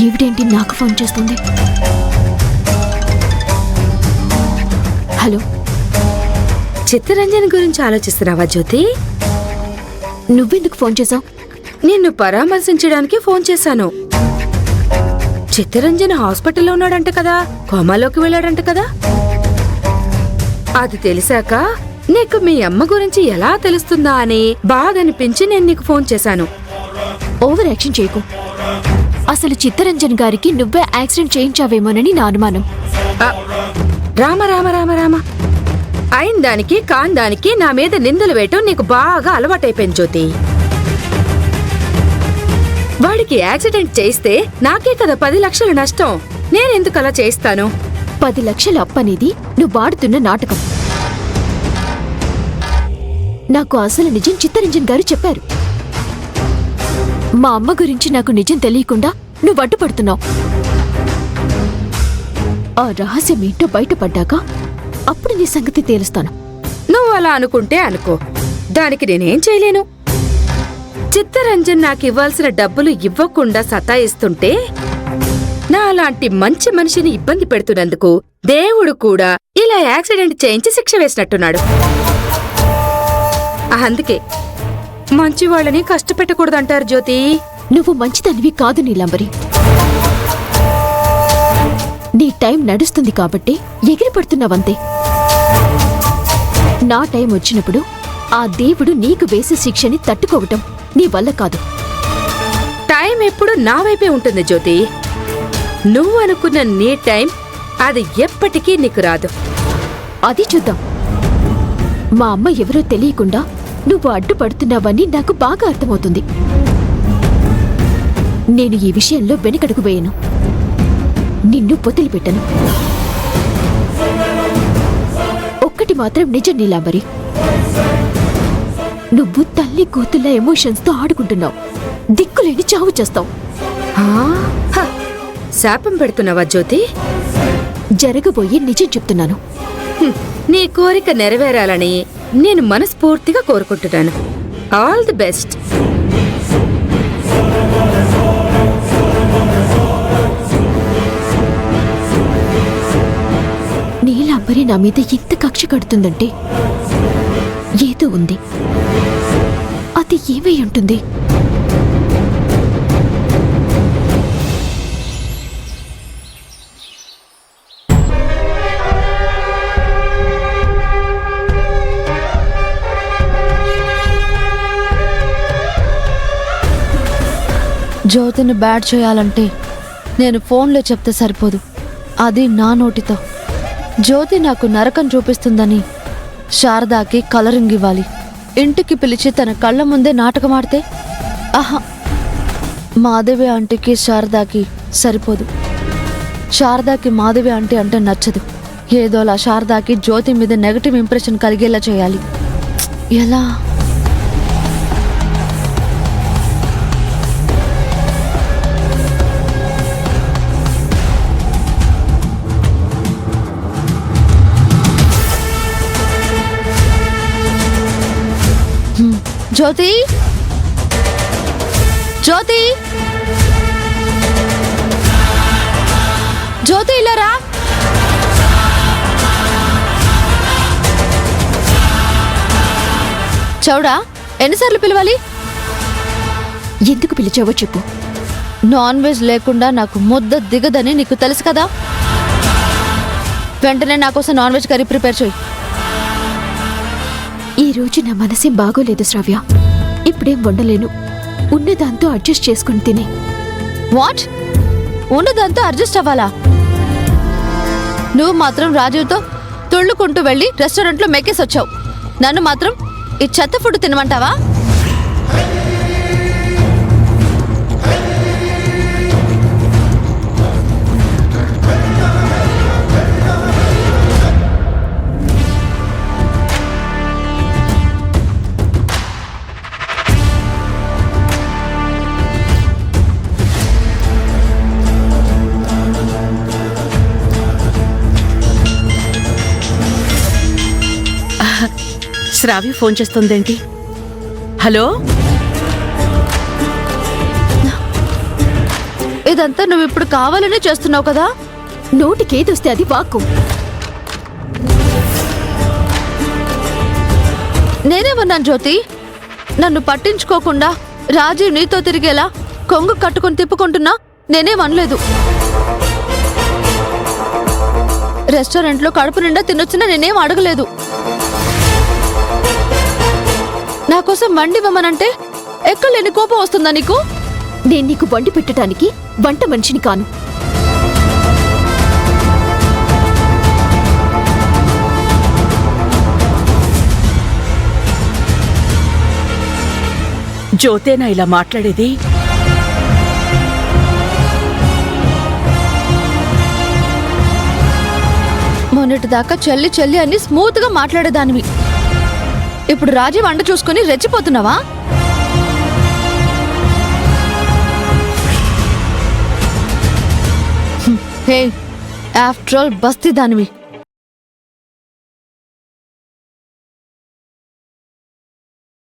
ఈవిడేంటి నాకు ఫోన్ చేస్తుంది? హలో, చిత్తరంజన్ గురించి ఆలోచిస్తున్నావా జ్యోతి? నువ్వెందుకు ఫోన్ చేసావు? నిన్ను పరామర్శించడానికి ఫోన్ చేశాను. చిత్తరంజన్ హాస్పిటల్లో ఉన్నాడంట కదా, కోమాలోకి వెళ్ళాడంట కదా. అది తెలిసాక నీకు మీ అమ్మ గురించి ఎలా తెలుస్తుందా అని బాధ అనిపించి నేను నీకు ఫోన్ చేశాను. ఓవర్ యాక్షన్ చేయకు. అసలు చిత్తరంజన్ గారికి నువ్వే యాక్సిడెంట్ చేయించావేమోనని నా అనుమానం. రామ రామ రామ రామ, అయిన దానికి కాని దానికి నా మీద నిందలు వేయటం నీకు బాగా అలవాటైపోయింది జ్యోతి. వాడికి యాక్సిడెంట్ చేస్తే నాకే కదా 10 లక్షల నష్టం. నేనెందుకు అలా చేస్తాను? 10 లక్షల అప్పనేది నువ్వు వాడుతున్న నాటకం. నాకు అసలు నిజం చిత్తరంజన్ గారు చెప్పారు. మా అమ్మ గురించి నాకు నిజం తెలియకుండా నువ్వు అడ్డుపడుతున్నావు. ఆ రహస్యం ఏంటో బయటపడ్డాక అప్పుడు నీ సంగతి తేలుస్తాను. నువ్వు అలా అనుకుంటే అనుకో, దానికి నేనేం చేయలేను. చిత్తరంజన్ నాకు ఇవ్వాల్సిన డబ్బులు ఇవ్వకుండా సతాయిస్తుంటే నా అలాంటి మంచి మనిషిని ఇబ్బంది పెడుతున్నందుకు దేవుడు కూడా ఇలా యాక్సిడెంట్ చేయించి శిక్ష వేసినట్టున్నాడు. అందుకే మంచి వాళ్ళని కష్టపెట్టకూడదంటారు జ్యోతి. నువ్వు మంచిదానివి కాదు నీలంబరి. నీ టైం నడుస్తుంది కాబట్టి ఎగిరిపడుతున్నావంతే. నా టైం వచ్చినప్పుడు ఆ దేవుడు నీకు వేసే శిక్షని తట్టుకోవటం నీ వల్ల కాదు. టైం ఎప్పుడు నా వైపే ఉంటుంది జ్యోతి. నువ్వు అనుకున్న నీ టైం అది ఎప్పటికీ నీకు రాదు. అది చూద్దాం. మా అమ్మ ఎవరో తెలియకుండా నువ్వు అడ్డుపడుతున్నావని నాకు బాగా అర్థమవుతుంది. నేను ఈ విషయంలో వెనకడుగు వేయను. నిన్ను పొదిలిపెట్టను. ఒక్కటి మాత్రం నిజం నీలాంబరి, నువ్వు తల్లి కూతుళ్ళ ఎమోషన్స్తో ఆడుకుంటున్నావు. దిక్కులేని చావు చేస్తావు. శాపం పెడుతున్నావా జ్యోతి? జరగబోయే నిజం చెప్తున్నాను. నీ కోరిక నెరవేరాలని నేను మనస్ఫూర్తిగా కోరుకుంటున్నాను. All the best. నీలాంబరి నా మీద ఎంత కక్ష కడుతుందంటే ఏదో ఉంది. అది ఏమై ఉంటుంది? జ్యోతిని బ్యాడ్ చేయాలంటే నేను ఫోన్లో చెప్తే సరిపోదు, అది నా నోటితో. జ్యోతి నాకు నరకం చూపిస్తుందని శారదాకి కలరింగ్ ఇవ్వాలి. ఇంటికి పిలిచి తన కళ్ళ ముందే నాటకం ఆడితే ఆహా, మాధవి ఆంటీకి శారదాకి సరిపోదు. శారదాకి మాధవి ఆంటీ అంటే నచ్చదు. ఏదోలా శారదాకి జ్యోతి మీద నెగటివ్ ఇంప్రెషన్ కలిగేలా చేయాలి. ఎలా? జ్యోతి, జ్యోతి, జ్యోతి ఇలా రా. చౌడా, ఎన్నిసార్లు పిలవాలి? ఎందుకు పిలిచావో చెప్పు. నాన్ వెజ్ లేకుండా నాకు ముద్ద దిగదని నీకు తెలుసు కదా. వెంటనే నా కోసం నాన్ వెజ్ కర్రీ ప్రిపేర్ చేయి. ఈ రోజు నా మనసేం బాగోలేదు శ్రావ్య. ఇప్పుడేం వండలేను. ఉన్నదాంతో అడ్జస్ట్ చేసుకుని తినే. వాట్? ఉన్నదాంతో అడ్జస్ట్ అవ్వాలా? నువ్వు మాత్రం రాజీవ్తో తుళ్ళుకుంటూ వెళ్ళి రెస్టారెంట్లో మెక్కేసి వచ్చావు. నన్ను మాత్రం ఈ చెత్త ఫుడ్ తినమంటావా? శ్రావ్య ఫోన్ చేస్తుందేంటి? హలో, ఇదంతా నువ్వు ఇప్పుడు కావాలనే చేస్తున్నావు కదా. నోటికేదొస్తే అది వాక్కు. నేనేమన్నాను జ్యోతి? నన్ను పట్టించుకోకుండా రాజీవ్ నీతో తిరిగేలా కొంగు కట్టుకుని తిప్పుకుంటున్నా నేనేమనలేదు. రెస్టారెంట్లో కడుపు నిండా తినొచ్చినా నేనేం అడగలేదు. నా కోసం వండివ్వమనంటే ఎక్కలేని కోపం వస్తుందా నీకు? నేను నీకు వండి పెట్టడానికి వంట మనిషిని కాను. జ్యోతేనా ఇలా మాట్లాడేది? మొన్నటిదాకా చెల్లి చెల్లి అని స్మూత్ గా మాట్లాడేదానివి. ఇప్పుడు రాజీ వంట చూసుకుని రెచ్చిపోతున్నావా? హే, ఆఫ్టర్ ఆల్ బస్తీ దానివి.